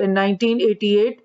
1988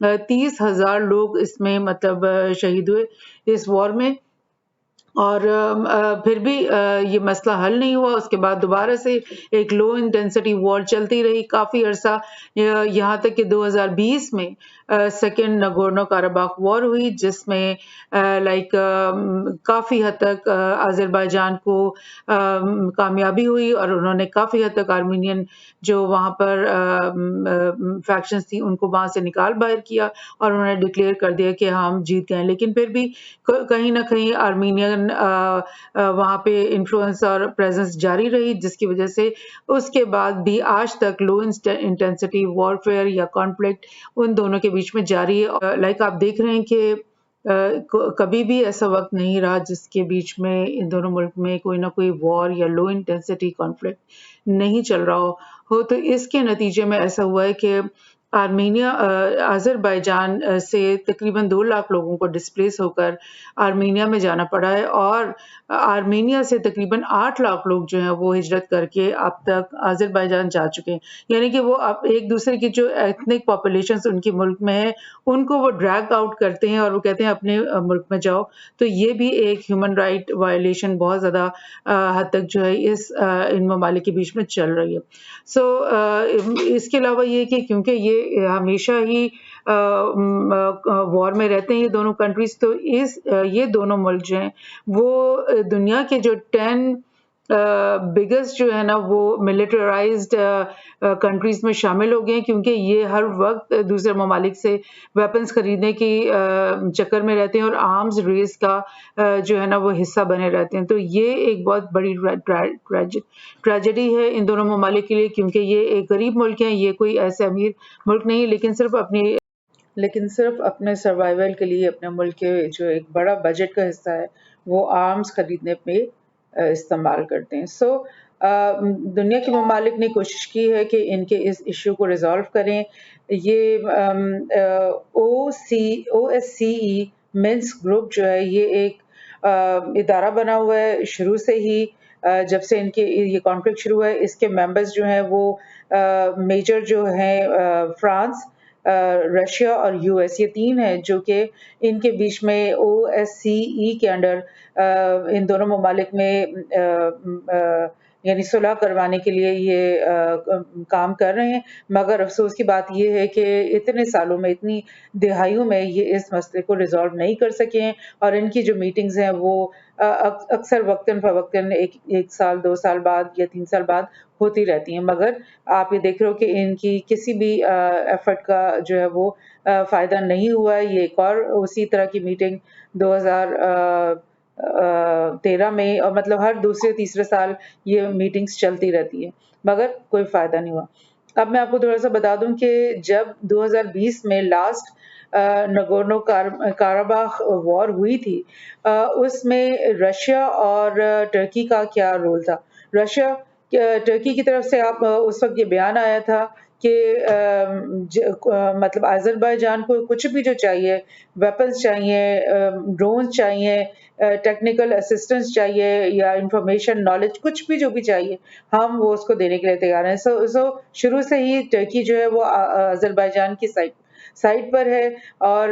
30,000 لوگ اس میں مطلب شہید ہوئے اس وار میں، اور پھر بھی یہ مسئلہ حل نہیں ہوا. اس کے بعد دوبارہ سے ایک لو انٹینسٹی وار چلتی رہی کافی عرصہ، یہاں تک کہ 2020 میں سیکنڈ نگورنو کاراباخ وار ہوئی، جس میں لائک کافی حد تک آذربائیجان کو کامیابی ہوئی، اور انہوں نے کافی حد تک آرمینین جو وہاں پر فیکشنز تھی ان کو وہاں سے نکال باہر کیا، اور انہوں نے ڈکلیئر کر دیا کہ ہم جیت گئے. لیکن پھر بھی کہیں نہ کہیں آرمینین وہاں پہ انفلوئنس اور پریزنس جاری رہی، جس کی وجہ سے اس کے بعد بھی آج تک لو انٹینسٹی وارفیئر یا کانفلکٹ ان دونوں کے بیچ میں جاری ہے. لائک آپ دیکھ رہے ہیں کہ کبھی بھی ایسا وقت نہیں رہا جس کے بیچ میں ان دونوں ملک میں کوئی نہ کوئی وار یا لو انٹینسٹی کانفلکٹ نہیں چل رہا ہو. تو اس کے نتیجے میں ایسا ہوا ہے کہ آذربائیجان سے تقریباً 2 لاکھ لوگوں کو ڈسپلیس ہو کر آرمینیا میں جانا پڑا ہے، اور آرمینیا سے تقریباً 8 لاکھ لوگ جو ہیں وہ ہجرت کر کے اب تک آذربائیجان جا چکے ہیں. یعنی کہ وہ اب ایک دوسرے کی جو ایتھنک پاپولیشنز ان کے ملک میں ہے ان کو وہ ڈریگ آؤٹ کرتے ہیں اور وہ کہتے ہیں اپنے ملک میں جاؤ. تو یہ بھی ایک ہیومن رائٹ وائلیشن بہت زیادہ حد تک جو ہے ان ممالک کے بیچ میں چل رہی ہے. سو اس کے علاوہ یہ کہ کیونکہ یہ ہمیشہ ہی وار میں رہتے ہیں یہ دونوں کنٹریز، تو یہ دونوں ملک جو ہیں وہ دنیا کے جو 10 بگیسٹ جو ہے نا وہ ملٹرائزڈ کنٹریز میں شامل ہو گئے ہیں، کیونکہ یہ ہر وقت دوسرے ممالک سے ویپنز خریدنے کی چکر میں رہتے ہیں اور آرمز ریس کا جو ہے نا وہ حصہ بنے رہتے ہیں. تو یہ ایک بہت بڑی ٹریجڈی ہے ان دونوں ممالک کے لیے، کیونکہ یہ ایک غریب ملک ہیں، یہ کوئی ایسے امیر ملک نہیں، لیکن صرف اپنے سروائیول کے لیے اپنے ملک کے جو ایک بڑا بجٹ کا حصہ ہے وہ آرمز خریدنے پہ استعمال کرتے ہیں. سو دنیا کے ممالک نے کوشش کی ہے کہ ان کے اس ایشو کو ریزالو کریں. یہ او ایس سی ای مینس گروپ جو ہے یہ ایک ادارہ بنا ہوا ہے شروع سے ہی، جب سے ان کے یہ کانفلکٹ شروع ہوا ہے. اس کے ممبرز جو ہیں وہ میجر جو ہیں فرانس، رشیا اور یو ایس، یہ 3 ہیں جو کہ ان کے بیچ میں او ایس سی ای کے انڈر ان دونوں ممالک میں یعنی صلح کروانے کے لیے یہ کام کر رہے ہیں. مگر افسوس کی بات یہ ہے کہ اتنے سالوں میں، اتنی دہائیوں میں یہ اس مسئلے کو ریزالو نہیں کر سکے ہیں، اور ان کی جو میٹنگز ہیں وہ اکثر وقتاً فوقتاً ایک سال 2 سال بعد یا 3 سال بعد ہوتی رہتی ہیں. مگر آپ یہ دیکھ رہے ہو کہ ان کی کسی بھی ایفرٹ کا جو ہے وہ فائدہ نہیں ہوا ہے. یہ ایک اور اسی طرح کی میٹنگ 2013 میں، اور مطلب ہر دوسرے تیسرے سال یہ میٹنگز چلتی رہتی ہیں مگر کوئی فائدہ نہیں ہوا. اب میں آپ کو تھوڑا سا بتا دوں کہ جب 2020 میں لاسٹ نگورنو کاراباخ وار ہوئی تھی، اس میں رشیا اور ٹرکی کا کیا رول تھا. رشیا ٹرکی کی طرف سے آپ اس وقت یہ بیان آیا تھا کہ مطلب آذربائیجان کو کچھ بھی جو چاہیے، ویپنز چاہیے، ڈرونز چاہیے، ٹیکنیکل اسسٹنس چاہیے یا انفارمیشن نالج، کچھ بھی جو بھی چاہیے ہم وہ اس کو دینے کے لیے تیار ہیں. سو شروع سے ہی ٹرکی جو ہے وہ آذربائیجان کی سائٹ پر ہے، اور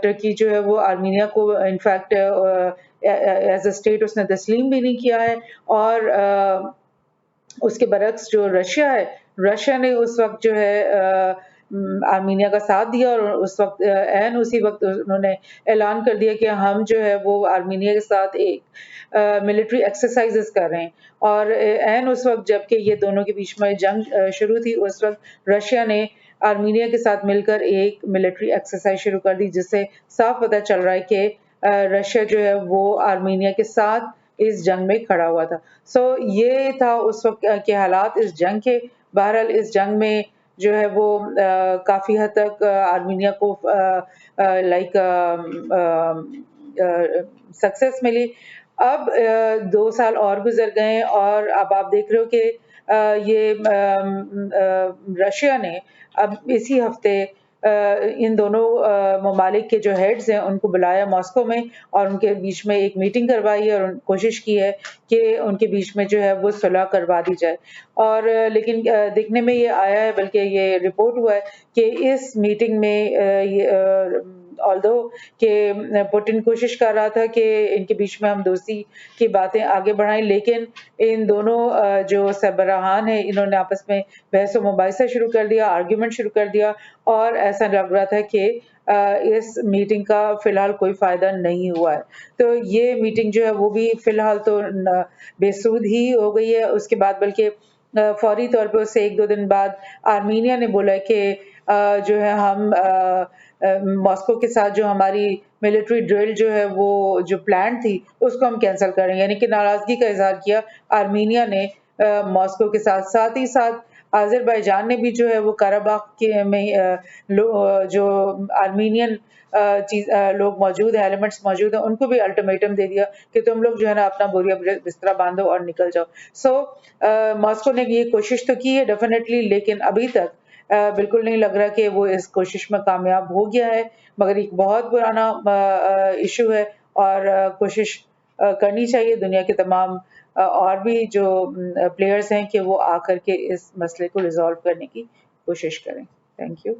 ٹرکی جو ہے وہ آرمینیا کو انفیکٹ ایز اے اسٹیٹ اس نے تسلیم بھی نہیں کیا ہے. اور اس کے برعکس جو رشیا ہے، رشیا نے اس وقت جو ہے آرمینیا کا ساتھ دیا، اور اس وقت اسی وقت انہوں نے اعلان کر دیا کہ ہم جو ہے وہ آرمینیا کے ساتھ ایک ملٹری ایکسرسائزز کر رہے ہیں. اور اس وقت جب کہ یہ دونوں کے بیچ میں جنگ شروع تھی، اس وقت رشیا نے آرمینیا کے ساتھ مل کر ایک ملٹری ایکسرسائز شروع کر دی، جس سے صاف پتہ چل رہا ہے کہ رشیا جو ہے وہ آرمینیا کے ساتھ اس جنگ میں کھڑا ہوا تھا. سو یہ تھا اس وقت کے حالات اس جنگ کے. بہرحال اس جنگ میں جو ہے وہ کافی حد تک آرمینیا کو لائک سکسیس ملی. اب 2 سال اور گزر گئے، اور اب آپ دیکھ رہے ہو کہ یہ رشیا نے اب اسی ہفتے ان دونوں ممالک کے جو ہیڈز ہیں ان کو بلایا ماسکو میں اور ان کے بیچ میں ایک میٹنگ کروائی ہے اور کوشش کی ہے کہ ان کے بیچ میں جو ہے وہ صلح کروا دی جائے. اور لیکن دیکھنے میں یہ آیا ہے، بلکہ یہ رپورٹ ہوا ہے کہ اس میٹنگ میں آلدو کہ پوٹن کوشش کر رہا تھا کہ ان کے بیچ میں ہم دوستی کی باتیں آگے بڑھائیں، لیکن ان دونوں جو سربراہان ہیں انہوں نے آپس میں بحث و مباحثہ شروع کر دیا، آرگیومنٹ شروع کر دیا، اور ایسا لگ رہا تھا کہ اس میٹنگ کا فی الحال کوئی فائدہ نہیں ہوا ہے. تو یہ میٹنگ جو ہے وہ بھی فی الحال تو بے سود ہی ہو گئی ہے. اس کے بعد بلکہ فوری طور پہ اس سے ایک دو دن بعد آرمینیا نے بولا کہ جو ہے ہم ماسکو کے ساتھ جو ہماری ملٹری ڈرل جو ہے وہ جو پلان تھی اس کو ہم کینسل کریں، یعنی کہ ناراضگی کا اظہار کیا آرمینیا نے ماسکو کے ساتھ. ساتھ ہی ساتھ آذربائیجان نے بھی جو ہے وہ قراباغ کے میں جو آرمینین لوگ موجود ہیں، ایلیمنٹس موجود ہیں، ان کو بھی الٹیمیٹم دے دیا کہ تم لوگ جو ہے نا اپنا بوریا بسترا باندھو اور نکل جاؤ. سو ماسکو نے یہ کوشش تو کی ہے ڈیفینیٹلی، لیکن ابھی تک بالکل نہیں لگ رہا کہ وہ اس کوشش میں کامیاب ہو گیا ہے، مگر ایک بہت پرانا ایشو ہے اور کوشش کرنی چاہیے دنیا کے تمام اور بھی جو پلیئرز ہیں کہ وہ آ کر کے اس مسئلے کو ریزالو کرنے کی کوشش کریں. Thank you.